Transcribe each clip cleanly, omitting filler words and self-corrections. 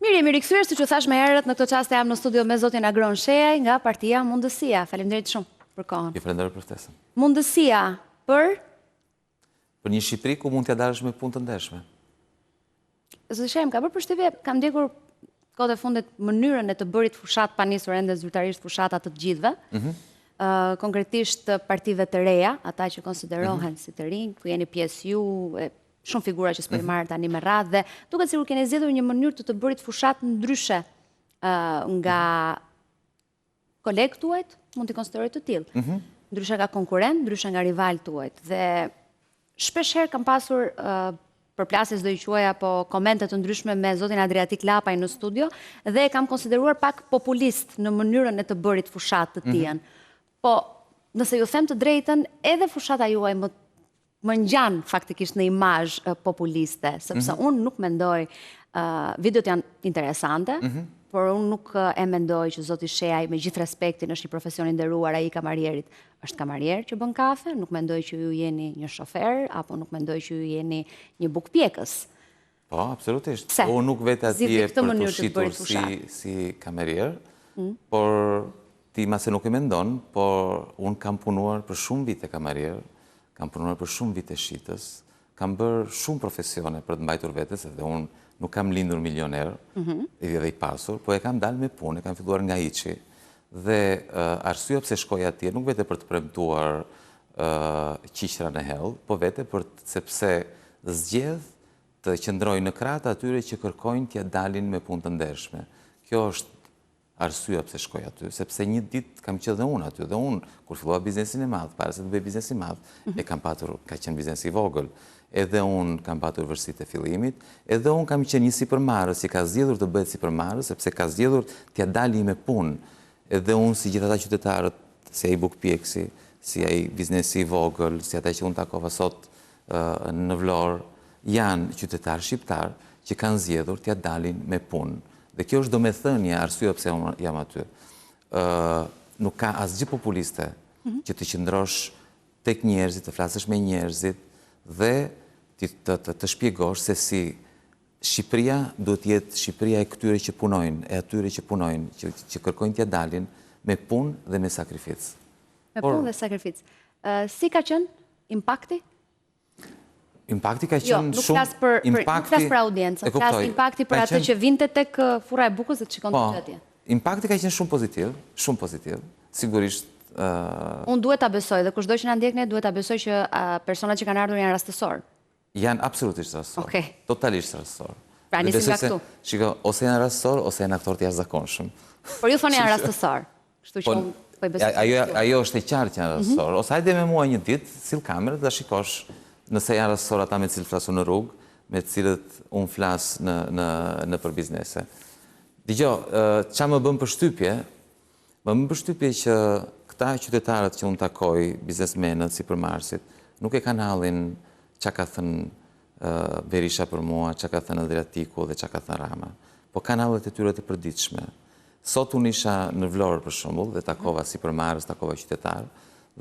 Mirë, jemi rikthyer, siç u thash më herët, në këtë çast jam në studio me zotin Agron Sheaj nga Partia Mundësia. Faleminderit shumë për kohën. Ju falenderoj për ftesën. Mundësia për një Shqipëri ku mund t'ja dalësh me punë të ndershme. Zoti Sheaj, ka bërë përshtypje, kam ndjekur kohët e fundit mënyrën e të bërit fushat pa nisur ende zyrtarisht fushata të gjithëve. Konkretisht partive të reja, ata që konsiderohen si të rinj, ku jeni pjesë ju, shumë figura që s'po i marrë tani me radhë dhe duket sikur keni zgjedhur një mënyrë të bërit fushat ndryshe nga kolegë tuajt, mund t'i konsideroj të tillë. Ndryshe nga konkurrent, ndryshe nga rival tuajt. Dhe shpeshherë kam pasur përplasjes do i quaj apo komente të ndryshme me zotin Adriatik Lapaj në studio dhe e kam konsideruar pak populist në mënyrën e të bërit fushat të tij. Po, nëse ju them të drejtën, edhe fushata juaj më ngjan faktikisht në imazh populiste, sepse unë nuk mendoj, videot janë interesante, por unë nuk e mendoj që zoti Sheaj, me gjithë respektin, është një profesion i nderuar, ai kamarierit është kamarier që bën kafe, nuk mendoj që ju jeni një shofer, apo nuk mendoj që ju jeni një bukpjekës. Po, absolutisht. Unë nuk vetë atje për të shitur si kamarier, por ti mase nuk e mendon, por unë kam punuar për shumë vite kamarier, kam punuar për shumë vite shitës, kam bërë shumë profesione për të mbajtur vetës, edhe unë nuk kam lindur milioner, edhe i pasur, po e kam dalë me punë, e kam filluar nga hiçi, dhe arsyeja pse shkoj atje, nuk vete për të premtuar qiqra në hell, po vete sepse zgjedh të qëndroj në krah të atyre që kërkojnë t'ja dalin me punë të ndershme. Kjo është arsyeja pse shkoj aty, sepse një ditë kam qenë dhe unë aty, dhe unë, kur fillova biznesin e madh, para se të bëj biznes i madh, e kam patur, ka qenë biznes i vogël, edhe unë kam patur vështirësitë e fillimit, edhe unë kam qenë një sipërmarrës, që ka zgjedhur të bëhet sipërmarrës, sepse ka zgjedhur t'ja dali me punë, edhe unë si gjithë ata qytetarët, si ai bukpjeksi, si ai biznesi i vogël, si ata që unë takova sot në Vlorë, janë qytetarë shqiptar që kanë zgjedhur t'ja dalin me punë. Dhe kjo është domethënia, arsyeja pse jam aty. Nuk ka asgjë populiste që të qëndrosh tek njerëzit, të flasësh me njerëzit dhe të shpjegosh se si Shqipëria duhet të jetë Shqipëria e këtyre që punojnë, e atyre që punojnë, që kërkojnë t'ja dalin me punë dhe me sakrificë. Me punë dhe sakrificë. Si ka qenë impakti? Impakti ka qenë shumë... Nuk flas për audiencën, flas impakti për atë që vinte tek fura e bukës dhe të shikon të atje. Impakti ka qenë shumë pozitiv, sigurisht. Unë duhet ta besoj dhe kushdo që na ndjek ne duhet ta besoj që personat që kanë ardhur janë rastësor. Janë absolutisht rastësor, totalisht rastësor. Pra nisim nga këtu. Shiko, ose janë rastësor, ose janë aktorë të jashtëzakonshëm. Por ju thoni janë rastësor, kështu që unë po i besoj. Ajo është e qartë që janë rastësor. Ose hajde me mua një ditë, sill kamerën dhe shikosh nëse janë rastësor ata me të cilët flasu në rrugë, me të cilët unë flas në për biznese. Dgjoj, ç'a më bën përshtypje? Më bën përshtypje që këta qytetarët që unë takoj, biznesmenët, sipërmarrësit, nuk e kanë hallin ç'a ka thënë Berisha për mua, ç'a ka thënë Adriatiku dhe ç'a ka thënë Rama. Po kanë hallet e tyre të përditshme. Sot unë isha në Vlorë për shembull dhe takova sipërmarrës, takova qytetarë,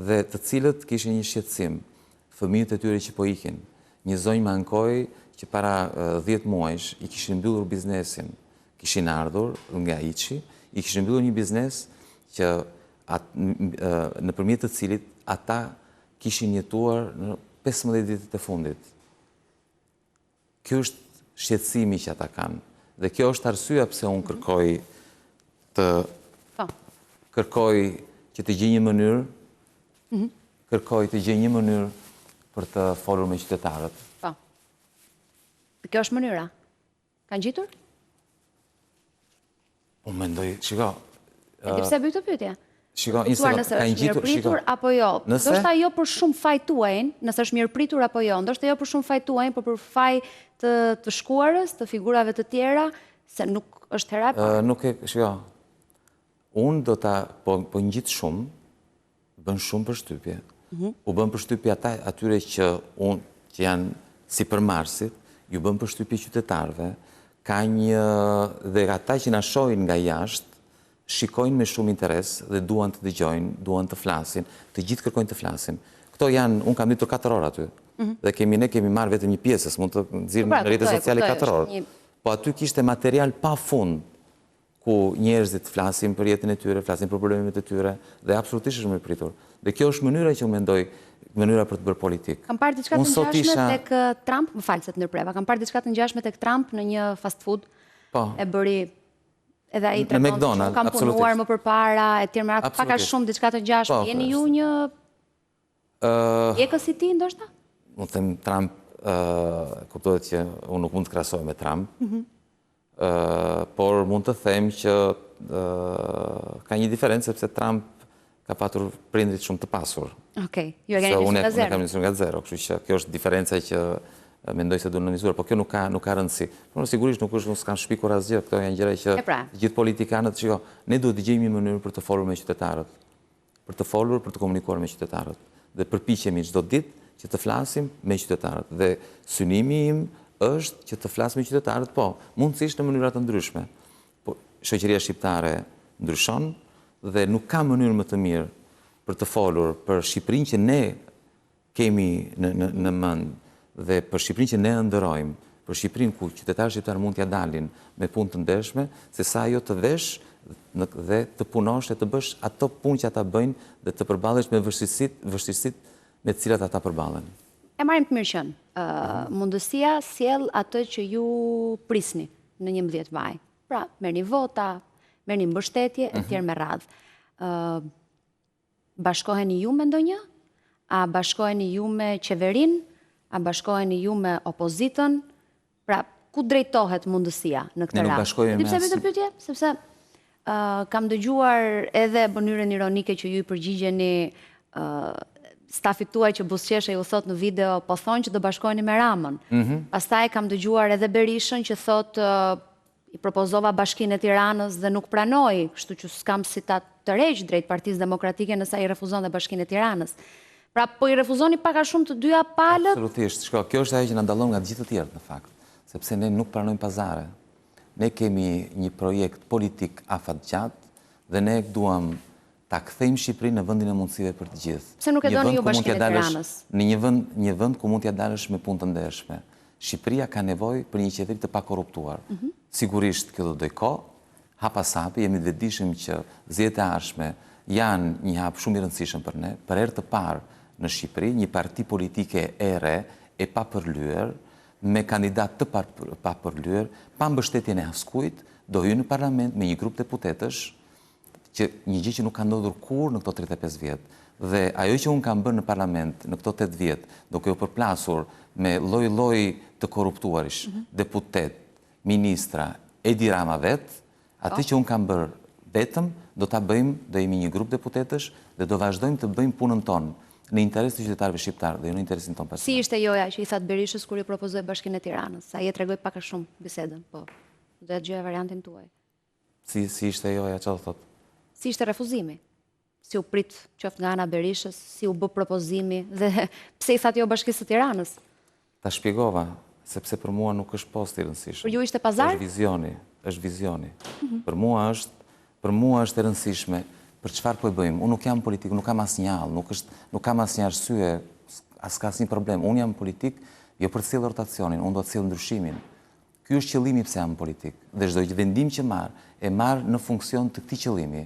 dhe të cilët kishin një shqetësim. Fëmijët e tyre që po ikin. Një zonjë më ankoi që para 10 muajsh i kishin mbyllur biznesin. Kishin ardhur nga hiçi, i kishin mbyllur një biznes që nëpërmjet të cilit ata kishin jetuar në 15 ditët e fundit. Ky është shqetësimi që ata kanë. Dhe kjo është arsyeja pse unë kërkoj që të gjej një mënyrë, për të folur me qytetarët. Po. Kjo është mënyra. Kanë gjetur? Unë mendoj, shiko... E di pse bëj këtë pyetje? Shiko, nëse është mirëpritur apo jo. Ndoshta jo për shumë faj tuajin, nëse është mirëpritur apo jo. Ndoshta jo për shumë faj tuajin, por për faj të shkuarës, të figurave të tjera, se nuk është hera e parë. Nuk e, shiko, unë do ta, po ngjit shumë, bën shumë përshtypje. U bën përshtypje atyre që janë sipërmarrësit, ju bën përshtypje qytetarëve, ka një dhe ata që na shohin nga jashtë, shikojnë me shumë interes dhe duan të dëgjojnë, duan të flasin, të gjithë kërkojnë të flasin. Këto janë, unë kam ditur 4 orë aty, dhe ne kemi marrë vetëm një pjesë, mund të nxirrim në rrjetet sociale 4 orë. po aty kishte material pa fund, ku njerëzit flasin për jetën e tyre, flasin për problemet e tyre, dhe absolutisht është më pritur. Dhe kjo është mënyra që unë mendoj, mënyra për të bërë politikë. Kam parë diçka të ngjashme tek Trump, më fal se të ndërpreva, kam parë diçka të ngjashme tek Trump në një fast food. E bëri edhe ai tregon që kam punuar më përpara, etj. Pak a shumë diçka të ngjashme. Jeni ju një mjekës si ti ndoshta? Unë them Trump, kuptohet që unë nuk mund të krahasoj me Trump, por mund të them që ka një diferencë sepse Trump ka patur prindrit shumë të pasur. Okej, ju e keni nisur nga zero. Unë kam nisur nga zero, kështu që kjo është diferenca që mendoj se duhet në mizuar, po kjo nuk ka rëndësi. Por sigurisht nuk është, s'kan shpikur asgjë, këto janë gjëra që gjithë politikanët, shiko, ne duhet të gjejmë një mënyrë për të folur me qytetarët, për të folur, për të komunikuar me qytetarët, dhe përpiqemi çdo ditë që të flasim me qytetarët. Dhe synimi im është që të flas me qytetarët, po, mundësisht në mënyra të ndryshme. Po shoqëria shqiptare ndryshon dhe nuk ka mënyrë më të mirë për të folur për Shqipërinë që ne kemi në mend dhe për Shqipërinë që ne ëndërrojmë, për Shqipërinë ku qytetarët shqiptar mund t'ja dalin me punë të ndershme, se sa ajo të vesh dhe të punosh dhe të bësh ato punë që ata bëjnë dhe të përballesh me vështirësitë me të cilat ata përballen. E marrim të mirë qenë. Mundësia sjell atë që ju prisni në 11 maj. Pra, merrni vota, merrni mbështetje etj. Me radhë. Bashkoheni ju me ndonjë? A bashkoheni ju me qeverinë? A bashkoheni ju me opozitën? Pra, ku drejtohet mundësia në këtë radhë? Ne nuk bashkohemi me asnjë. Pyetje, sepse kam dëgjuar edhe mënyrën ironike që ju i përgjigjeni stafit tuaj që buzëqeshej u thot në video, po thonë që do bashkoheni me Ramën. Pastaj kam dëgjuar edhe Berishën që thot i propozova Bashkinë e Tiranës dhe nuk pranoi, kështu që s'kam si ta tërheq drejt Partisë Demokratike nëse ai refuzon dhe Bashkinë e Tiranës. Pra, po i refuzoni pak a shumë të dyja palët? Absolutisht. Shko, kjo është ajo që na dallon nga të gjithë të tjerët në fakt, sepse ne nuk pranojmë pazare. Ne kemi një projekt politik afatgjatë dhe ne duam ta kthejmë Shqipërinë në vendin e mundësive për të gjithë. Pse nuk e doni ju Bashkinë e Tiranës? Në një vend ku mund t'ja dalësh me punë të ndershme. Shqipëria ka nevojë për një qeveri të pakorruptuar. Sigurisht kjo do doj kohë, hap pas hapi, jemi të vetëdijshëm që zgjedhjet e ardhshme janë një hap shumë i rëndësishëm për ne. Për herë të parë në Shqipëri, një parti politike e re, e papërlyer, me kandidat të papërlyer, pa mbështetjen e askujt, do hyjë në parlament me një grup deputetësh, që një gjë që nuk ka ndodhur kurrë në këto 35 vjet. Dhe ajo që unë kam bërë në parlament në këto 8 vjet, duke u përplasur me lloj-lloj të korruptuarish, deputet, ministra, Edi Rama vet, atë që unë kam bërë vetëm, do ta bëjmë, do jemi një grup deputetësh dhe do vazhdojmë të bëjmë punën tonë në interes të qytetarëve shqiptarë dhe jo në interesin tonë personal. Si ishte joja që i thatë Berishës kur i propozoi Bashkinë e Tiranës? Sa je tregoj pak a shumë bisedën, po. Do të dëgjoj variantin tuaj. Si ishte joja, çfarë thotë? Si ishte refuzimi? Si u prit qoftë nga ana Berishës, si u bë propozimi dhe pse i thatë jo Bashkisë së Tiranës? Ta shpjegova, sepse për mua nuk është posti i rëndësishëm. Për ju ishte pazar? Është vizioni. Për mua është e rëndësishme për çfarë po e bëjmë. Unë nuk jam politik, nuk kam asnjë hall, nuk kam asnjë arsye, as ka asnjë problem. Unë jam politik jo për të sjellë rotacionin, unë do të sjell ndryshimin. Ky është qëllimi pse jam politik. Dhe çdo vendim që marr në funksion të këtij qëllimi.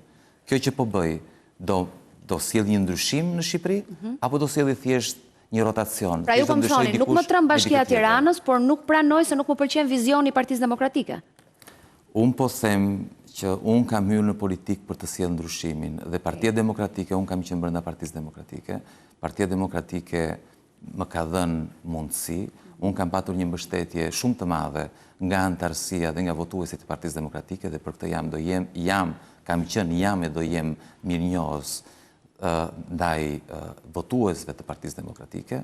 Kjo që po bëj, do sjell një ndryshim në Shqipëri apo do sjellë thjesht një rotacion? Pra ju po më thoni, nuk më tremb Bashkia e Tiranës, por nuk pranoj se nuk më pëlqen vizioni i Partisë Demokratike. Unë po them që unë kam hyrë në politikë për të sjellë ndryshimin dhe Partia Demokratike, unë kam qenë brenda Partisë Demokratike. Partia Demokratike më ka dhënë mundësi, unë kam patur një mbështetje shumë të madhe nga antarësia dhe nga votuesit e Partisë Demokratike dhe për këtë kam do jem mirënjohës ndaj votuesve të Partisë Demokratike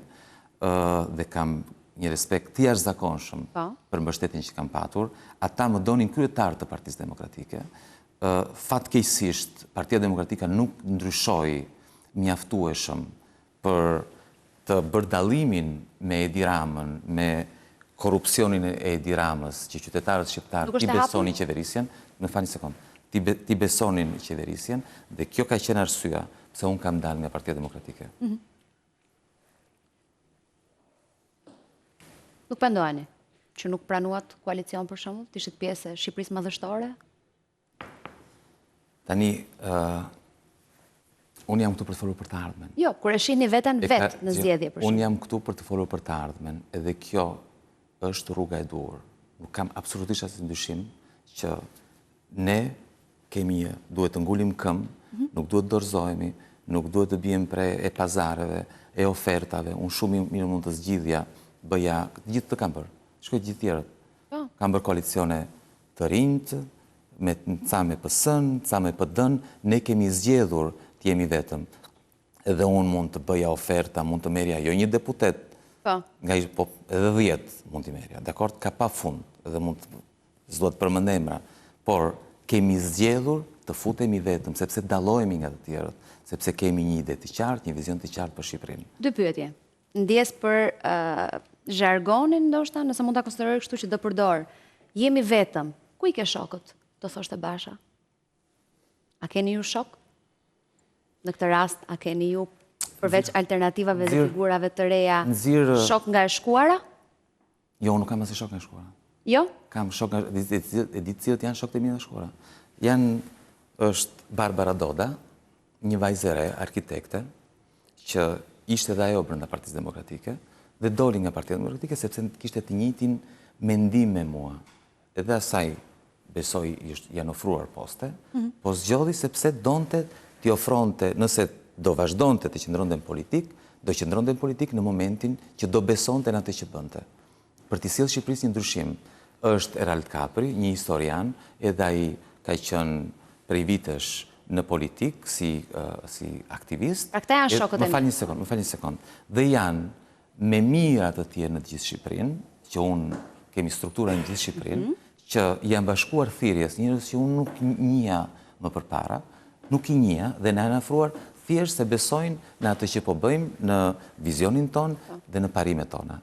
dhe kam një respekt të jashtëzakonshëm për mbështetjen që kam patur. Ata më donin kryetar të Partisë Demokratike. Fatkeqësisht, Partia Demokratike nuk ndryshoi mjaftueshëm për të bërë dallimin me Edi Ramën, me korrupsionin e Edi Ramës, që qytetarët shqiptarë ti besonin qeverisjen, më falni një sekond, ti besonin qeverisjen, dhe kjo ka qenë arsyeja pse unë kam dalë nga Partia Demokratike. Nuk pendoheni? që nuk pranuat koalicion për shembull, të ishit pjesë e Shqipërisë Madhështore? Tani, unë jam këtu për të folur për të ardhmen. Jo, kur e shihni veten vetë në zgjedhje për shembull. Unë jam këtu për të folur për të ardhmen, edhe kjo është rruga e duhur. Nuk kam absolutisht asnjë ndyshim që ne duhet të ngulim këmbë, nuk duhet të dorëzohemi, nuk duhet të bijem prej e pazareve, e ofertave. Unë shumë mirë mund të zgjidhja, bëja, gjithë të kam bërë, shkoj gjithë tjerët. Kam bërë koalicione të rinjt, ca me PS-n, ca me PD-n, ne kemi zgjedhur të jemi vetëm. Edhe unë mund të bëja oferta, mund të merja, jo një deputet, edhe 10 mund të merja, dakord, ka pa fund, edhe mund të zdo të përmëndemra, por kemi zgjedhur të futemi vetëm, sepse dallojemi nga të tjerët, sepse kemi një ide të qartë, një vizion të qartë për Shqipërinë. Dy pyetje. Ndjes për zhargonin, ndoshta, nëse mund ta konsideroj kështu që do përdor. Jemi vetëm. Ku i ke shokët? Do thoshte Basha. A keni ju shok? Në këtë rast, a keni ju përveç alternativave dhe figurave të reja shok nga e shkuara? Jo, nuk kam asnjë shok nga e shkuara. Jo? Kam shok nga e di cilët janë shokët e mi nga e shkuara. Është Barbara Doda, një vajzë e re, arkitekte, që ishte dhe ajo brenda Partisë Demokratike, dhe doli nga Partia Demokratike sepse kishte të njëjtin mendim me mua. Edhe asaj besoj janë ofruar poste, po zgjodhi sepse donte t'i ofronte, nëse do vazhdonte të qëndronte në politik, do qëndronte në politik në momentin që do besonte në atë që bënte. Për t'i sjellë Shqipërisë një ndryshim, është Erald Kapri, një historian, edhe ai ka qenë prej vitesh në politik si aktivist. Pra këta janë shokët e mi. Më fal një sekond. Dhe janë me mira të tjerë në gjithë Shqipërinë, që unë kemi struktura në gjithë Shqipërinë, që janë bashkuar thirrjes njerëz që unë nuk njihja më përpara, nuk i njihja dhe na kanë afruar thjesht se besojnë në atë që po bëjmë, në vizionin ton dhe në parimet tona.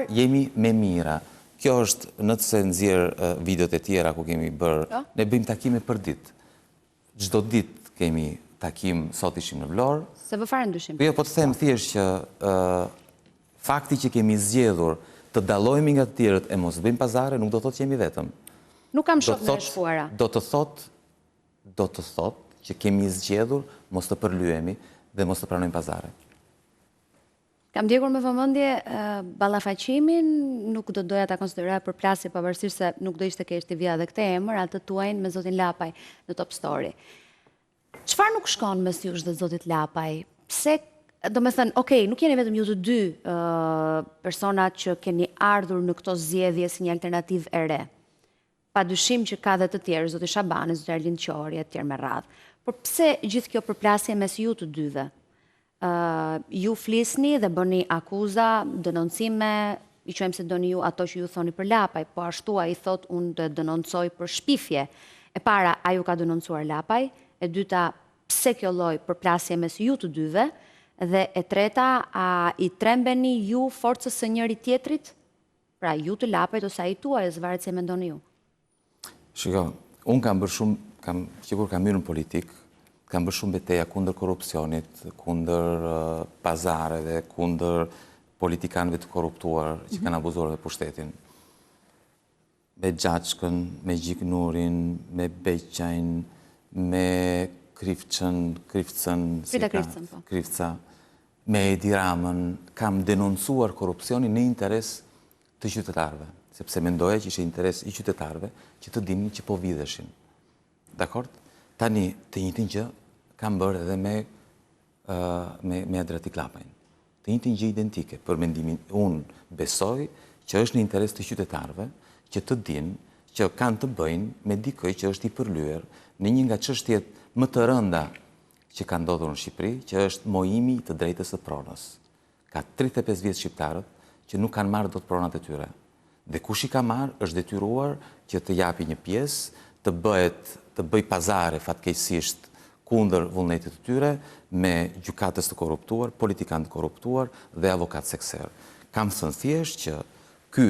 Jemi me mira. Kjo është, nëse nxjerr videot e tjera ku kemi bërë, ne bëjmë takime për ditë. Çdo ditë kemi takim, sot ishim në Vlorë. Se vë fare ndryshim. Jo, po të them thjesht që fakti që kemi zgjedhur të dallohemi nga të tjerët e mos bëjmë pazare, nuk do të thotë që jemi vetëm. Nuk kam shok nga e shkuara. Do të thotë që kemi zgjedhur mos të përlyhemi dhe mos të pranojmë pazare. Kam ndjekur me vëmendje ballafaqimin, nuk do doja ta konsideroja përplasje pavarësisht se nuk do ishte keq të vija edhe këtë emër, atë tuajin me zotin Lapaj në Top Story. Çfarë nuk shkon mes jush dhe zotit Lapaj? Pse, do me thënë, okej, nuk jeni vetëm ju të dy personat që keni ardhur në këto zgjedhje si një alternativë e re. Padyshim që ka dhe të tjerë, zoti Shabani, zoti Arlind Qori, etj me radhë. Por pse gjithë kjo përplasje mes ju të dyve? Ju flisni dhe bëni akuza, denoncime, i quajmë se doni ju ato që ju thoni për Lapaj, po ashtu ai thot unë të denoncoj për shpifje. E para, a ju ka denoncuar Lapaj, e dyta, pse kjo lloj përplasje mes ju të dyve, dhe e treta, a i trembeni ju forcës së njëri tjetrit? Pra ju të Lapajt ose ai tuaj, zvaret se mendoni ju. Shiko, unë kam bërë shumë, që kur kam hyrë në politikë, kam bërë shumë beteja kundër korrupsionit, kundër pazareve, kundër politikanëve të korruptuar që kanë abuzuar me pushtetin. Me Gjaçkën, me Gjiknurin, me Beqajn, me Krifcën, me Edi Ramën, kam denoncuar korrupsionin në interes të qytetarëve, sepse mendoja që ishte interes i qytetarëve që të dinin që po vidheshin. Dakord? Tani, të njëjtin gjë kam bërë edhe me Adratik Lapajn. Të njëjtin gjë identike, për mendimin unë besoj që është në interes të qytetarëve që të dinë që kanë të bëjnë me dikë që është i përlyer në një nga çështjet më të rënda që kanë ndodhur në Shqipëri, që është mojimi i të drejtës së pronës. Ka 35 vjet shqiptarët që nuk kanë marrë dot pronat e tyre. Dhe kush i ka marrë është detyruar që të japi një pjesë, të bëj pazare fatkeqësisht kundër vullnetit të tyre me gjykatës të korruptuar, politikanë të korruptuar dhe avokatë sekser. Kam thënë thjesht që ky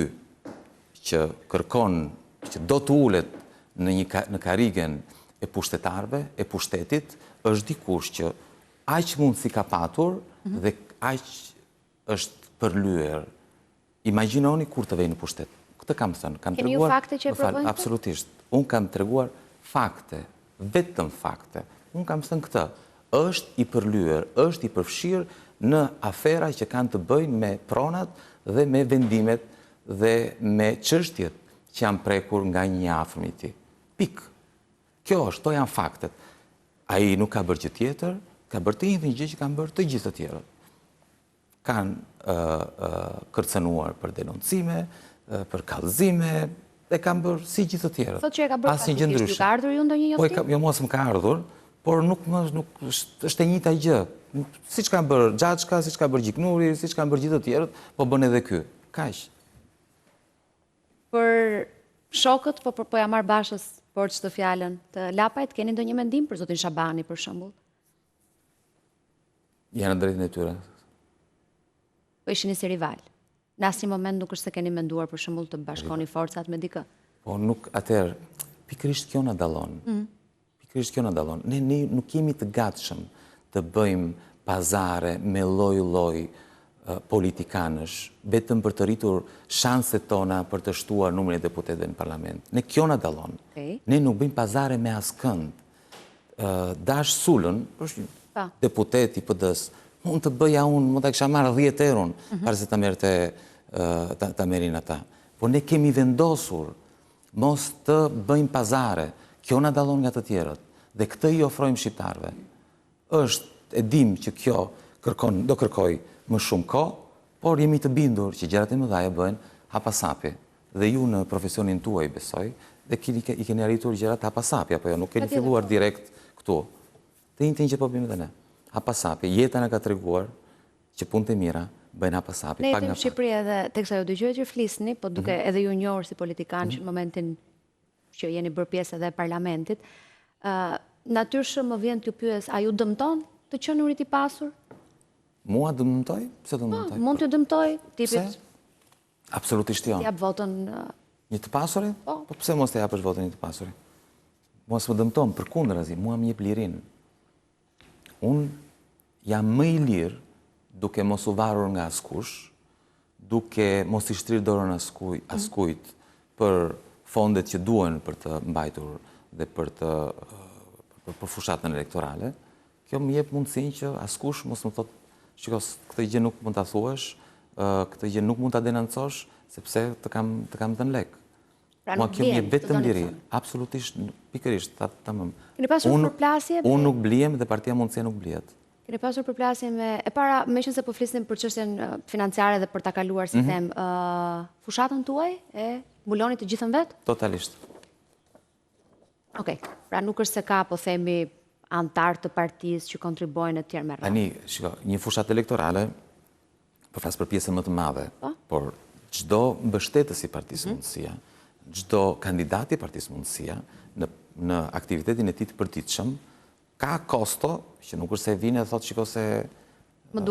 që kërkon që do të ulet në karrigen e pushtetarëve, e pushtetit, është dikush që aq mundësi ka patur dhe aq është përlyer. Imagjinoni kur të vej në pushtet. Këtë kam thënë. Keni ju fakte që e provojnë? Absolutisht. Unë kam treguar fakte, vetëm fakte. Unë kam thënë këtë. Është i përlyer, është i përfshirë në afera që kanë të bëjnë me pronat dhe me vendimet dhe me çështjet që janë prekur nga një afërm i tij. Pikë. Kjo është, to janë faktet. Ai nuk ka bërë gjë tjetër, ka bërë të njëjtën gjë që kanë bërë të gjithë të tjerët. Kanë kërcënuar për denoncime, për kallëzime, dhe kanë bërë si gjithë të tjerët. Thotë që e ka bërë faktikisht, ju ka ardhur ju ndonjë njoftim? Jo, mos më ka ardhur, por nuk është e njëjta gjë. Siç kanë bërë Xhaçka, siç ka bërë Gjiknuri, siç kanë bërë gjithë të tjerët, po bën edhe ky. Kaq. Për shokët, po ja marr bashkës por çdo fjalën të Lapajt, keni ndonjë mendim për zotin Shabani për shembull? Janë në drejtën e tyre. Po ishini si rival. Në asnjë moment nuk është se keni menduar për shembull të bashkoni forcat me dikë? Po nuk atëherë, pikërisht kjo na dallon. Pikërisht kjo na dallon. Ne nuk jemi të gatshëm të bëjmë pazare me lloj-lloj politikanësh, vetëm për të rritur shanset tona për të shtuar numrin e deputetëve në parlament. Ne kjo na dallon. Ne nuk bëjmë pazare me askënd. Dash Sulën, është deputet i PD-s, mund të bëja unë, mund të kisha marrë 10 euro para se ta merrin ata. Po ne kemi vendosur mos të bëjmë pazare. Kjo na dallon nga të tjerët dhe këtë i ofrojmë shqiptarëve. E dim që kjo do kërkoj më shumë kohë, por jemi të bindur që gjërat e mëdha bëhen hapasapi. Dhe ju në profesionin tuaj besoj, dhe i keni arritur gjërat hapasapi, apo jo, nuk keni filluar direkt këtu. Të njëjtën që po bëjmë edhe ne. Hapasapi, jeta na ka treguar që punët e mira bëjnë hapasapi. Ne jetim në Shqipëri edhe teksa ju dëgjoj që flisni, po duke edhe ju njohur si politikan në momentin që jeni bërë pjesë edhe e parlamentit, natyrshëm më vjen t'ju pyes, a ju dëmton të qenurit i pasur? Mua dëmtoj? Pse dëmtoj? Mund të dëmtoj tipit? Absolutisht jo. Të jap votën një të pasurit? Po pse mos të japësh votën një të pasurit? Mos më dëmton, përkundrazi, mua më jep lirinë. Unë jam më i lirë duke mos u varur nga askush, duke mos i shtrirë dorën askujt për fondet që duhen për të mbajtur dhe për fushatën elektorale. Kjo më jep mundësinë që askush mos më thotë shikos, këtë gjë nuk mund ta thuash, këtë gjë nuk mund ta denoncosh, sepse të kam dhënë lek. Mua kjo më jep vetëm liri, absolutisht, pikërisht, tamam. Keni pasur përplasje? Unë nuk blihem dhe Partia Mundësia nuk blihet. Keni pasur përplasje e para, meqense po flisnim për çështjen financiare dhe për ta kaluar si them, fushatën tuaj e mbuloni të gjithën vet? Totalisht. Okej, pra nuk është se ka, po themi, antar të partisë që kontribuojnë e tjerë me radhë. Tani, shiko, një fushat elektorale, përflas për pjesën më të madhe, por çdo mbështetës i Partisë Mundësia, çdo kandidati i Partisë Mundësia në aktivitetin e tij të përditshëm ka kosto që nuk është se vinë dhe thotë shiko se më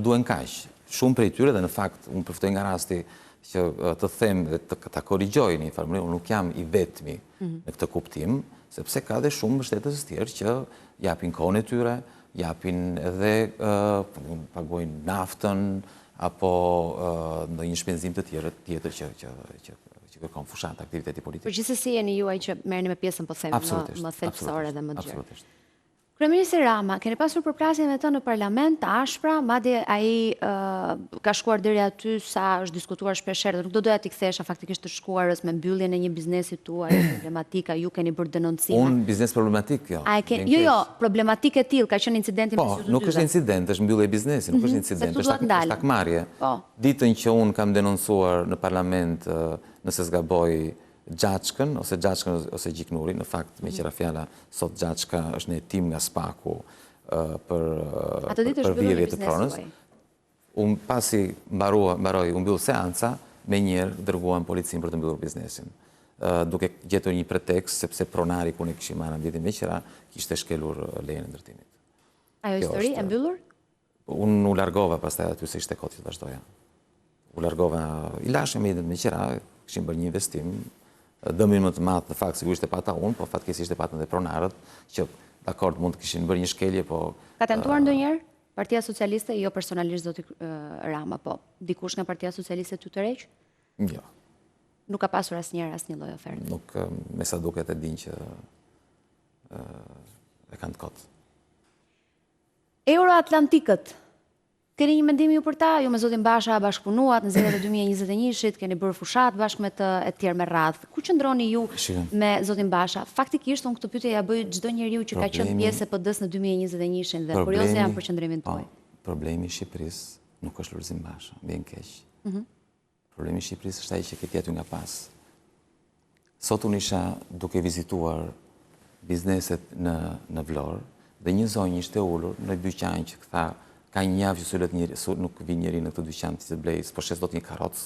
duhen kaq. Shumë prej tyre dhe në fakt unë përftoj nga rasti që të them dhe ta korrigjoj në një farë mënyrë, unë nuk jam i vetmi në këtë kuptim, sepse ka dhe shumë mbështetës të tjerë që japin kohën e tyre, japin edhe paguajnë naftën apo ndonjë shpenzim të tjetër që kërkon fushat aktiviteti politik. Përgjithsesi jeni juaj që merrni me pjesën, po themi, më thelbësore dhe më gjerë. Absolutisht. Kryeministri Rama, keni pasur përplasje me të në parlament, të ashpra, madje ai ka shkuar deri aty sa është diskutuar shpeshherë, nuk do doja t'i kthesha faktikisht të shkuarës me mbylljen e një biznesi tuaj, problematika, ju keni bërë denoncime. Unë biznes problematik, jo. Jo, problematik e tillë, ka qenë incidenti me Po, nuk është incident, është mbyllje e biznesi, nuk është incident, është takmarrje. Ditën që unë kam denoncuar në parlament nëse zgaboj Xhaçkën, ose Gjiknuri, në fakt me qira fjala, sot Xhaçka është në hetim nga Spaku për vjedhje të pronës. Unë pasi mbaroi, u mbyll seanca, me njerë dërguan policin për të mbyllur biznesin. Duke gjetur një pretekst, sepse pronari ku ne kishim marrë mbledhjen me qira, kishte shkelur lejen e ndërtimit. Ajo histori e mbyllur? Unë u largova pastaj aty se ishte kohë që vazhdoja. U largova, i lashëm me qira, kishim bërë një investim. Dëmin më të madh në fakt sigurisht e pata unë, po fatkeqësisht e patën dhe pronarët, që dakord mund të kishin bërë një shkelje, po... Ka tentuar ndonjëherë Partia Socialiste, jo personalisht zoti Rama, po dikush nga Partia Socialiste ty të req? Jo. Nuk ka pasur asnjë lloj oferte. Nuk, me sa duket e din që e kanë të kotë. Euroatlantikët, keni një mendim ju për ta? Ju me zotin Basha bashkëpunuat në zgjedhjet e 2021-shit, keni bërë fushat bashkë me të tjerë me radhë. Ku qëndroni ju me zotin Basha? Faktikisht, unë këtë pyetje ja bëj çdo njeriu që ka qenë pjesë e PD-s në 2021-shin dhe kurioze janë për qëndrimin tuaj. Problemi i Shqipërisë nuk është Lulzim Basha, vjen keq. Problemi i Shqipërisë është ai që këtë jetë nga pas. Sot unë isha duke vizituar bizneset në Vlorë dhe një zonjë ishte ullur në dyqan që ka një javë që nuk vi njëri në këtë dyqan që të blej, s'po shes do të një karocë,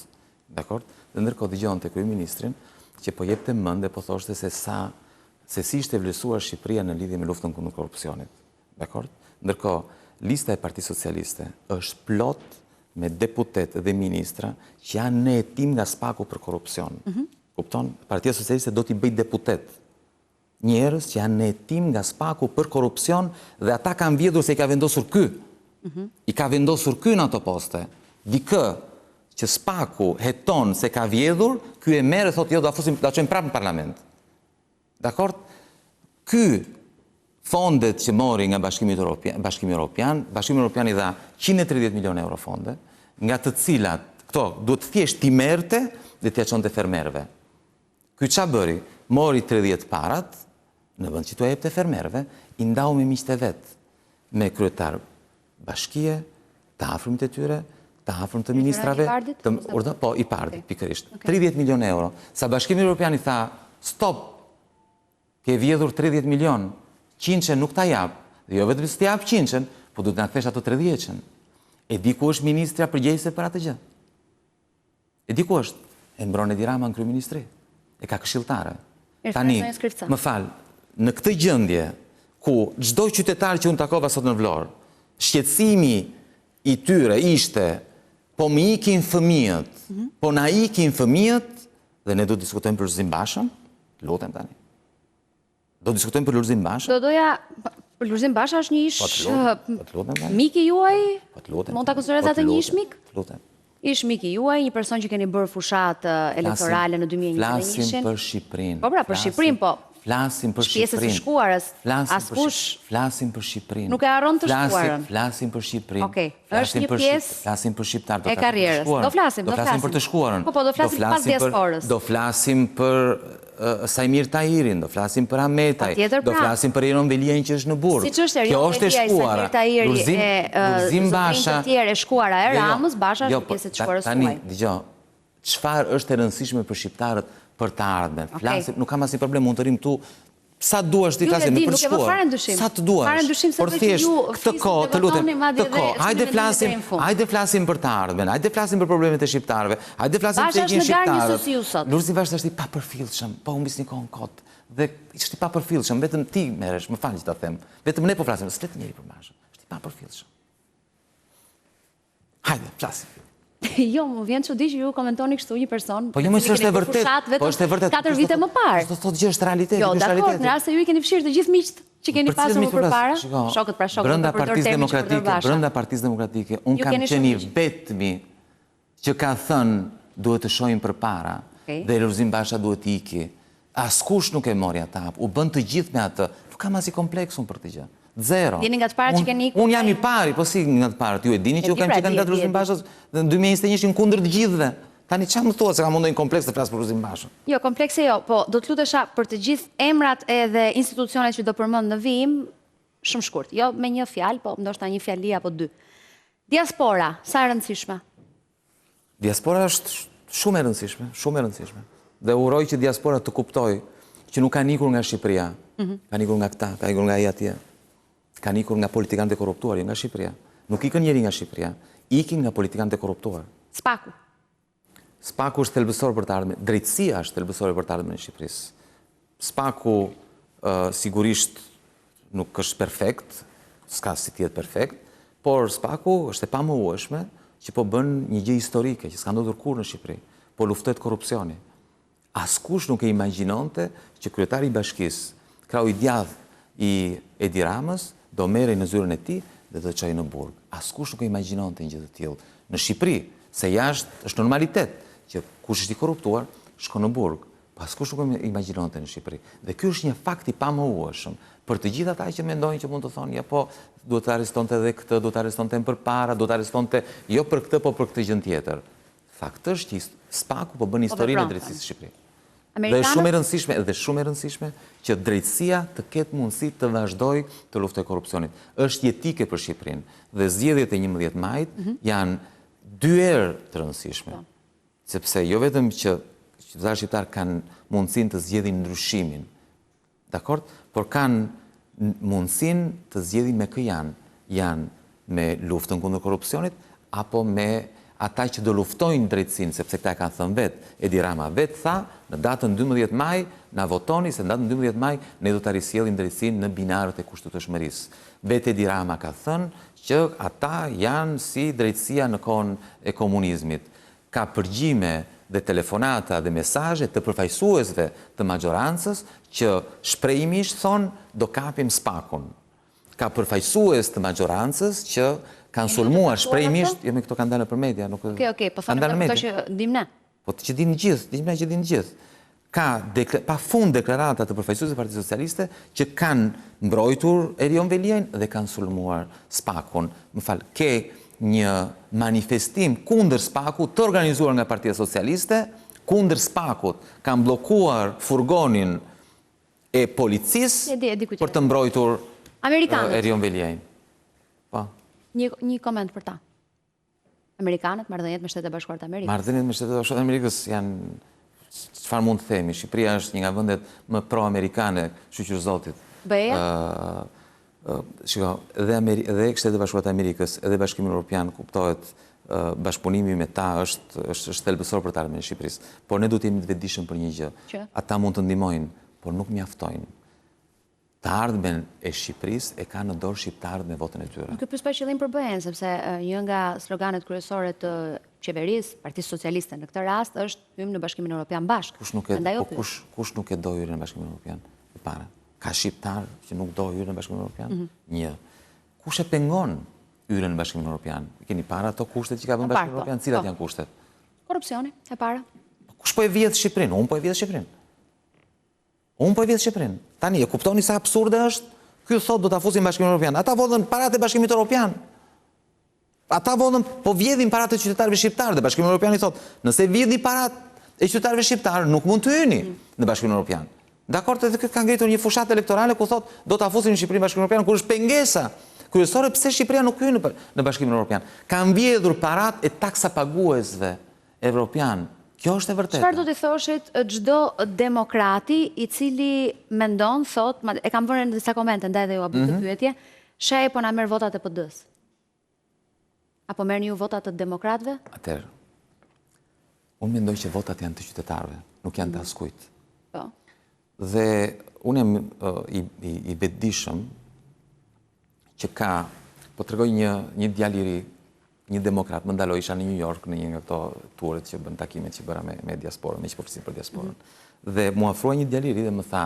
dakord? Dhe ndërkohë dëgjon të kryeministrin që po jepte mend dhe po thoshte se si ishte vlerësuar Shqipëria në lidhje me luftën kundër korrupsionit, dakord? Ndërkohë lista e Partisë Socialiste është plot me deputet dhe ministra që janë në hetim nga spaku për korrupsion. Kupton? Partia Socialiste do t'i bëj deputet njerëz që janë në hetim nga spaku për korrupsion dhe ata kanë vjedhur se i ka vendosur ky. I ka vendosur ky në ato poste. Dikë që spaku heton se ka vjedhur, ky e merr e thotë jo do ta çojmë prapë në parlament. Dakord? Ky fondet që mori nga Bashkimi Evropian, Bashkimi Evropian i dha 130 milionë euro fonde, nga të cilat këto duhet thjesht t'i merrte dhe t'i çonte fermerëve. Ky ç'a bëri? Mori 30 parat, në vend që t'u jepte fermerëve, i ndau me miqtë e vet, me kryetar bashkie, të afërmit e tyre, të afërmit të ministrave, po i Pardit, pikërisht. 30 milionë euro. Sa Bashkimi Evropian i tha, stop, ke vjedhur 30 milion, 100 nuk ta jap, dhe jo vetëm s'ta jap 100, po duhet na kthesh ato 30-ën. E di ku është ministra përgjegjëse për atë gjë? E di ku është? E mbron Edi Rama në kryeministri. E ka këshilltare. Tani, më fal, në këtë gjendje ku çdo qytetar që unë takova sot në Vlorë, shqetësimi i tyre ishte po më ikin fëmijët, po na ikin fëmijët dhe ne do të diskutojmë për Lulzim Bashën? Lutem tani. Do të diskutojmë për Lulzim Bashën? Do doja për Lulzim Basha është një ish miki juaj? Mund ta konsideroj atë një ish mik? Lutem. Ish miki juaj, një person që keni bërë fushat elektorale në 2021-shin. Flasim për Shqipërinë. Po pra, për Shqipërinë, po. Flasim për Shqipërinë. Pjesës së shkuarës. Askush. Flasim për Shqipërinë. Nuk e harron të shkuarën. Flasim për Shqipërinë. Okej. Është një pjesë. Flasim për shqiptarët. E karrierës. Do flasim për të shkuarën. Po, do flasim pas diasporës. Do flasim për Sajmir Tahirin, do flasim për Ametaj, do flasim për Erion Veliajin që është në Burg. Siç është Erion Veliaj, Sajmir Tahiri e të tjerë e shkuara e Ramës, Basha është pjesë e shkuarës tuaj. Tani, dëgjoj, çfarë është e rëndësishme për shqiptarët për të ardhmen? Flasim, nuk kam asnjë problem, mund të rrim këtu sa duash ti flasim për shkuar. Sa të duash. Por thjesht këtë kohë, të lutem, këtë kohë, hajde flasim për të ardhmen, hajde flasim për problemet e shqiptarëve, hajde flasim për çështjen shqiptarët. Lulzim Basha është i papërfillshëm, po humbis një kohë kot. Dhe është i papërfillshëm, vetëm ti merresh, më fal që ta them. Vetëm ne po flasim, s'let njëri për Basha. Është i papërfillshëm. Hajde, flasim. Jo, më vjen çudi që ju komentoni kështu një person. Po jo, më është e vërtet. Po është e vërtet. 4 vite më parë. Do thotë gjë është realitet. Jo, dakor, në rast se ju i keni fshirë të gjithë miqt që keni pasur më përpara. Shokët pra shokët. Brenda Partisë Demokratike, unë kam qenë vetmi që ka thënë duhet të shohim përpara dhe Lulzim Basha duhet të iki. Askush nuk e mori atë hap. U bën të gjithë me atë. Nuk kam asnjë kompleks unë për të gjë. Zero. Jeni nga të parë që keni ikur. Unë jam i pari, po si nga të parë. Ju e dini që ju kam qenë kandidat Lulzim Bashës në 2021 kundër të gjithëve. Tani çfarë më thua se ka ndonjë kompleks të flas për Lulzim Bashën? Jo, komplekse jo, po do të lutesha për të gjithë emrat edhe institucionet që do përmend në vijim, shumë shkurt. Jo me një fjalë, po ndoshta një fjali apo dy. Diaspora, sa e rëndësishme? Diaspora është shumë e rëndësishme, shumë e rëndësishme. Dhe uroj që diaspora të kuptojë që nuk ka ikur nga Shqipëria, ka ikur nga këta, ka ikur nga ai atje. Kanë ikur nga politikanët e korruptuar, nga Shqipëria. Nuk ikën njëri nga Shqipëria, ikin nga politikanët e korruptuar. Spaku. Spaku është thelbësor për të ardhmen, drejtësia është thelbësore për të ardhmen në Shqipërisë. Spaku sigurisht nuk është perfekt, s'ka si të jetë perfekt, por Spaku është e pamohueshme që po bën një gjë historike që s'ka ndodhur kurrë në Shqipëri, po luftohet korrupsioni. Askush nuk e imagjinonte që kryetari i bashkisë, krau i djadh i Edi Ramës, do merrej në zyrën e tij dhe do të çojë në Burg. Askush nuk e imagjinonte një gjë të tillë. Në Shqipëri, se jashtë është normalitet që kush është i korruptuar, shko në burg, pas kush nuk e imagjinonte në Shqipëri. Dhe ky është një fakt i pamohueshëm për të gjithë ata që mendojnë që mund të thonë, ja po, duhet të arrestonte edhe këtë, duhet të arrestonte më përpara, duhet të arrestonte jo për këtë, po për këtë gjë tjetër. Fakti është që SPAK-u po bën historinë e drejtësisë së Shqipërisë. Dhe shumë e rëndësishme që drejtësia të ketë mundësi të vazhdojë të luftojë korrupsionin. Është jetike për Shqipërinë dhe zgjedhjet e 11 majit janë dy herë të rëndësishme. Sepse jo vetëm që qytetarët shqiptar kanë mundësinë të zgjedhin ndryshimin, dakord, por kanë mundësinë të zgjedhin me kë janë me luftën kundër korrupsionit apo me ata që do luftojnë drejtësinë, sepse këta e kanë thënë vetë, Edi Rama vetë tha, në datën 12 maj, na votoni, se në datën 12 maj, ne do të risjellim drejtësinë në binarët e kushtetueshmërisë. Vetë Edi Rama ka thënë që ata janë si drejtësia në kohën e komunizmit. Ka përgjime dhe telefonata dhe mesazhe të përfaqësuesve të majorancës që shprehimisht thonë do kapim SPAK-un. Ka përfaqësues të majorancës që kanë sulmuar shprehimisht, jo me këto kanë dalë për media, nuk Okej, po thonë këto që dim ne. Po që dinë gjithë, Ka pa fund deklarata të përfaqësuesve të Partisë Socialiste që kanë mbrojtur Erion Veliajn dhe kanë sulmuar SPAK-un. Ke një manifestim kundër SPAK-ut të organizuar nga Partia Socialiste, kundër SPAK-ut kanë bllokuar furgonin e policisë për të mbrojtur Erion Veliajn. Po. Një koment për ta. Amerikanët, marrëdhëniet me Shtetet e Bashkuara të Amerikës. Marrëdhëniet me Shtetet e Bashkuara të Amerikës janë, çfarë mund të themi, Shqipëria është një nga vendet më pro-amerikane, shqyr zotit. BE-ja? Shiko, edhe Shtetet e Bashkuara të Amerikës, edhe Bashkimi Evropian kuptohet, bashkëpunimi me ta është thelbësor për të ardhmen e Shqipërisë. Por ne duhet të jemi të vetëdijshëm për një gjë. Ata mund të ndihmojnë, por nuk mjaftojnë. Të ardhmen e Shqipërisë e ka në dorë shqiptarët me votën e tyre. Nuk e pyes pa qëllim për BE-n, sepse një nga sloganet kryesore të qeverisë, Partisë Socialiste në këtë rast, është hym në Bashkimin Evropian bashkë. Kush nuk e do hyrjen në Bashkimin Evropian? E para. Ka shqiptar që nuk do hyrjen në Bashkimin Evropian? Një. Kush e pengon hyrjen në Bashkimin Evropian? Keni para ato kushtet që ka vënë Bashkimi Evropian? Cilat janë kushtet? Korrupsioni, e para. Kush po e vjedh Shqipërinë? Unë po e vjedh Shqipërinë. Tani, e kuptoni sa absurde është? Ky thot do ta fusin Bashkimin Evropian. Ata vodhën paratë e Bashkimit Evropian. Ata vodhën, po vjedhin paratë e qytetarëve shqiptarë dhe Bashkimi Evropian i thot, nëse vjedhni paratë e qytetarëve shqiptarë, nuk mund të hyni në Bashkimin Evropian. Dakor, edhe këtë kanë ngritur një fushat elektorale ku thot do ta fusin në Shqipëri Bashkimin Evropian, kur është pengesa kryesore pse Shqipëria nuk hyn në Bashkimin Evropian. Kanë vjedhur paratë e taksapaguesve evropian. Kjo është e vërtetë. Çfarë do t'i thoshit çdo demokrati i cili mendon, thot, e kam vënë në disa komente ndaj dhe ju apo këtë pyetje, shej po na merr votat e PD-s. Apo merrni ju votat të demokratëve? Atëherë. Unë mendoj që votat janë të qytetarëve, nuk janë të askujt. Po. Dhe unë jam i vetëdijshëm që ka, po tregoj një djalë i ri, një demokrat, më ndaloj, isha në New York në një nga këto turet që bën takimet që bëra me diasporën, me që përfësim për diasporën. Dhe mu afrua një djalë i ri dhe më tha,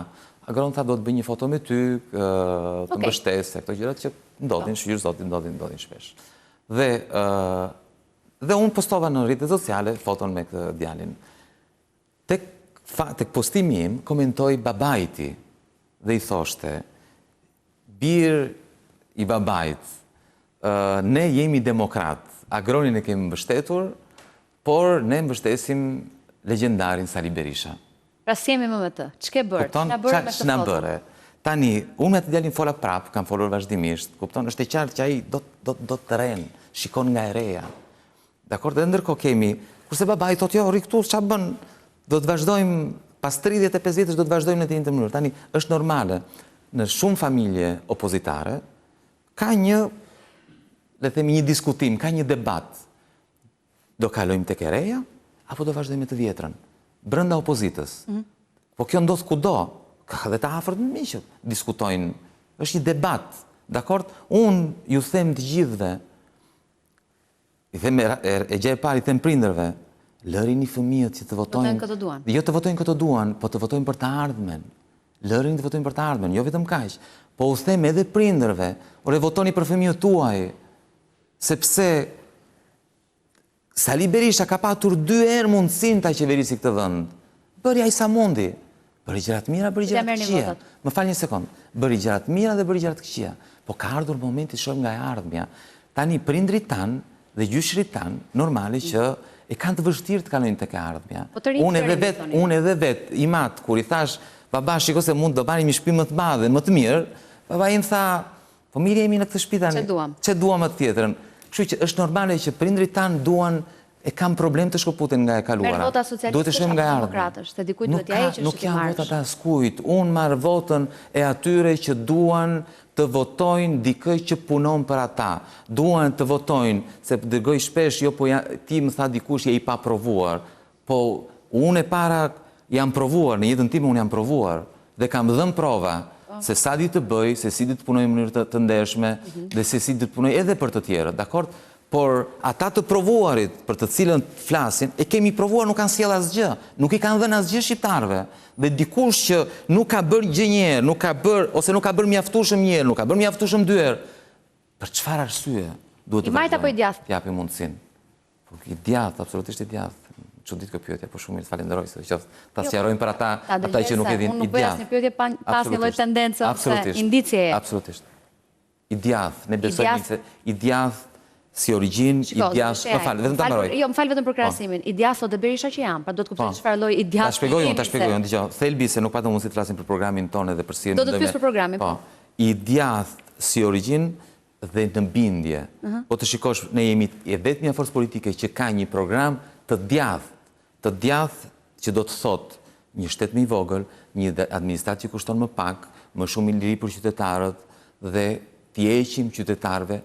Agron tha do të bëj një foto me ty, të mbështes, këto gjërat që ndodhin, shqyr zotit ndodhin shpesh. Dhe unë postova në rrjetet sociale foton me këtë djalin. Tek postimi im komentoi babajti dhe i thoshte, bir i babajt, ne jemi demokrat, Agronin e kemi mbështetur, por ne mbështesim legjendarin Sali Berisha. Pra si jemi më me të? Ç'ke bërë? Ç'na bërë? Tani, unë me të djalin fola prap, kam folur vazhdimisht, kupton, është e qartë që ai do të rren, shikon nga e reja. Dakor, dhe ndërkohë kemi, kurse babai thotë jo, rri këtu, ç'a bën? Do të vazhdojmë pas 35 vjetësh do të vazhdojmë në të njëjtën mënyrë. Tani është normale në shumë familje opozitare ka një, le të themi, një diskutim, ka një debat. Do kalojmë tek e reja apo do vazhdojmë me të vjetrën? Brenda opozitës. Po kjo ndodh kudo, ka edhe të afërt me miqët diskutojnë. Është një debat. Dakor? Unë ju them të gjithëve, i them e gjë e parë i them prindërve, lërini fëmijët që të votojnë. Jo të votojnë këtë duan, po të votojnë për të ardhmen. Lërini të votojnë për të ardhmen, jo vetëm kaq. Po u them edhe prindërve, ore votoni për fëmijët tuaj, sepse Sali Berisha ka patur 2 herë mundësinë ta qeverisi këtë vend. bëri ai sa mundi. Bëri gjërat mira, bëri gjërat këqija. Më fal një sekond. Bëri gjërat mira dhe bëri gjërat këqija. Po ka ardhur momenti të shohim nga e ardhmja. Tani prindrit tan dhe gjyshrit tan, normale që e kanë të vështirë të kalojnë tek e ardhmja. Unë edhe vet i mat kur i thash baba, shiko se mund të bani një shtëpi më të madhe, më të mirë, baba im tha, po mirë jemi në këtë shtëpi tani. Çe duam atë tjetrën. Kështu që është normale që prindrit tan duan e kam problem të shkëputen nga e kaluara. Merë vota socialistësh apo demokratësh, se dikujt duhet ja heqësh që ti marrësh. Nuk janë votat as kujt. Unë marr votën e atyre që duan të votojnë dikë që punon për ata. Duan të votojnë, se dërgoj shpesh, jo po ti më tha dikush je i pa provuar, po unë e para jam provuar, në jetën time unë jam provuar, dhe kam dhënë prova se sa di të bëj, se si di të punoj në mënyrë të ndershme, dhe se si di të punoj edhe për të tjerët, dakord? Por ata të provuarit për të cilën flasin, e kemi provuar nuk kanë sjell asgjë, nuk i kanë dhënë asgjë shqiptarëve. Dhe dikush që nuk ka bërë gjë një herë, nuk ka bërë ose nuk ka bërë mjaftueshëm një herë, nuk ka bërë mjaftueshëm dy herë, për çfarë arsye duhet të vazhdojë? Apo i djathtë? T'japi mundsinë. Po i djathtë, absolutisht i djathtë. Çudit kjo pyetje, po shumë mirë, falenderoj se qoftë ta sqarojmë për ata që nuk e dinë. Unë nuk bëj asnjë pyetje pas një lloj tendence ose indicie. Absolutisht. I djathtë, ne besojmë se i djathtë si origjinë, i djathtë, më fal, vetëm ta mbaroj. Jo, më fal vetëm për krahasimin. I djathtë o Berisha që janë, pra do të kuptoj çfarë lloj i djathtë. Ta shpjegoj unë, dëgjoj. Thelbi se nuk patëm mundësi të flasim për programin tonë edhe për si do të pyes për programin. Po. I djathtë si origjinë dhe në bindje. Po të shikosh, ne jemi e vetmja forcë politike që ka një program të djathtë që do të thotë një shtet më i vogël, një administratë që kushton më pak, më shumë liri për qytetarët dhe t'i heqim qytetarëve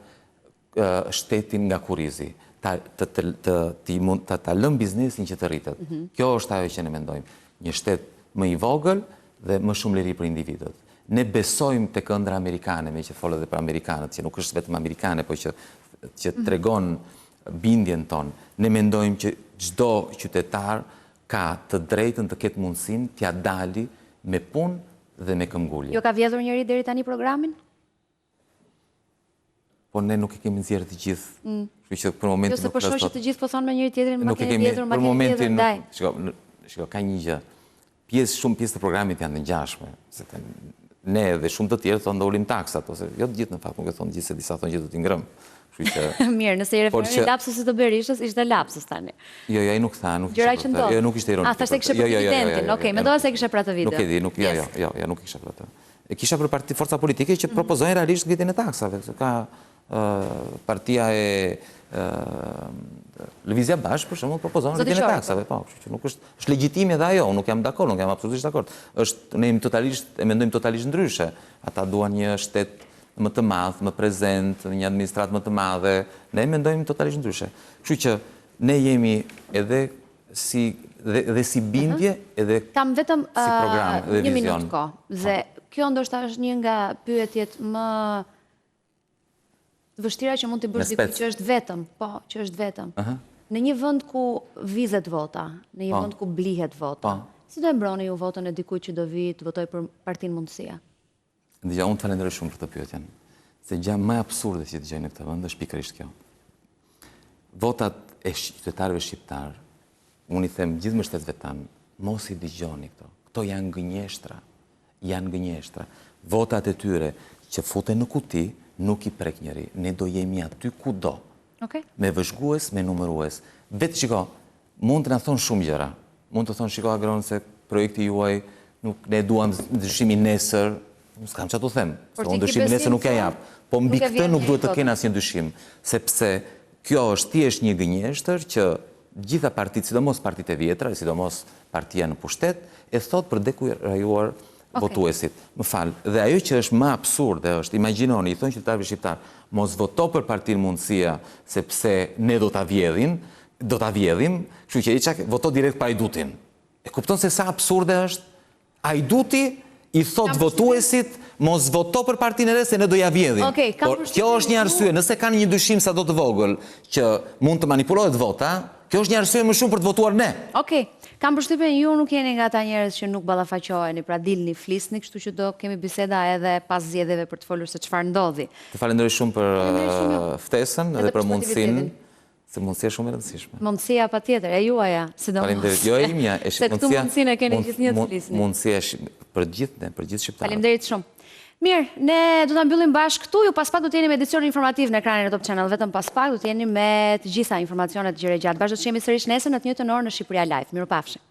shtetin nga kurrizi, ta lëm biznesin që të rritet. Kjo është ajo që ne mendojmë. Një shtet më i vogël dhe më shumë liri për individët. Ne besojmë tek ëndra amerikane, me që folë edhe për amerikanët, që nuk është vetëm amerikane, po që tregon bindjen tonë. Ne mendojmë që çdo qytetar ka të drejtën të ketë mundësinë t'ia dali me punë dhe me këmbgulje. Jo ka vjedhur njëri deri tani programin? Po ne nuk e kemi nxjerrë të gjithë. Kështu që për momentin nuk. Jo se po shoh që të gjithë po thonë me njëri tjetrin, ma keni vjedhur, ma keni vjedhur ndaj. Shiko, ka një gjë. Shumë pjesë të programit janë të ngjashme. Ne dhe shumë të tjerë thonë do ulim taksat, ose jo të gjithë në fakt, nuk e thonë gjithë se disa thonë që do t'i ngrëm. Mirë, nëse i referoni lapsusit të Berishës, ishte lapsus tani. Jo, ai nuk tha, nuk gjëra që ndodhin. Jo, nuk ishte ironik. Thashë kishe për presidentin. Okej, mendova se kishe për atë video. Nuk e di, nuk kisha për atë. E kisha për forca politike që propozojnë realisht ngritjen e taksave. Ka partia e Lëvizja Bashkë, për shembull, propozon ngritjen e taksave, po, kështu që nuk është legjitime edhe ajo, nuk jam dakord, nuk jam absolutisht dakord. Ne mendojmë totalisht ndryshe. Ata duan një shtet më të madh, më prezent, një administratë më të madhe. Ne mendojmë totalisht ndryshe. Kështu që ne jemi edhe si bindje, edhe si program dhe vizion. Një minutë kohë. Dhe kjo ndoshta është një nga pyetjet më të vështira që mund të bësh diku që është vetëm, po, që është vetëm. Në një vend ku vizet vota, në një vend ku blihet vota, si do e mbroni ju votën e dikujt që do vi të votoj për Partinë Mundësia? Ndja, unë të falenderoj shumë për të pyetjen, se gjë më absurde që dëgjoj në këtë vend është pikërisht kjo. Votat e qytetarëve shqiptar, unë i them gjithë mbështetësve tanë, mos i dëgjoni këto. Këto janë gënjeshtra. Votat e tyre që futen në kuti nuk i prek njëri. Ne do jemi aty kudo. Me vëzhgues, me numërues. Vetë shiko, mund të na thonë shumë gjëra. Mund të thonë shiko Agron se projekti juaj nuk ne duam ndryshimin nesër. S'kam çfarë të them. Se unë ndryshimin nesër nuk ja jap. Po mbi këtë nuk duhet të kenë asnjë dyshim, sepse kjo është thjesht një gënjeshtër që gjitha partitë, sidomos partitë e vjetra, sidomos partia në pushtet, e thot për dekurajuar votuesit. Më fal, dhe ajo që është më absurde është, imagjinoni, i thonë qytetarëve shqiptar, mos voto për Partinë Mundësia sepse ne do ta vjedhim, kështu që voto direkt për Ajdutin. E kupton se sa absurde është? Ajduti i thot votuesit mos voto për Partinë e Re se ne do ja vjedhim. Por kjo është një arsye, nëse kanë një dyshim sa do të vogël që mund të manipulohet vota, kjo është një arsye më shumë për të votuar ne. Okej, kam përshtypjen ju nuk jeni nga ata njerëz që nuk ballafaqoheni, pra dilni, flisni, kështu që do kemi biseda edhe pas zgjedhjeve për të folur se çfarë ndodhi. Të falenderoj shumë për ftesën edhe për mundësinë, Se mundësia shumë e rëndësishme. Mundësia pa tjetër, e juaja, sidomos. Faleminderit, jo e imja. Se këtu mundësinë e keni gjithë një të flisni. Mundësia për gjithë shqiptarët. Faleminderit shumë. Mirë, ne do ta mbyllim bashkë këtu, ju pas pak do të jeni me edicionin informativ në ekranin e Top Channel, vetëm pas pak do të jeni me të gjitha informacionet gjëre gjatë. Bashkë do të jemi sërish nesër në të njëjtën orë në Shqipëria Live. Mirupafshim.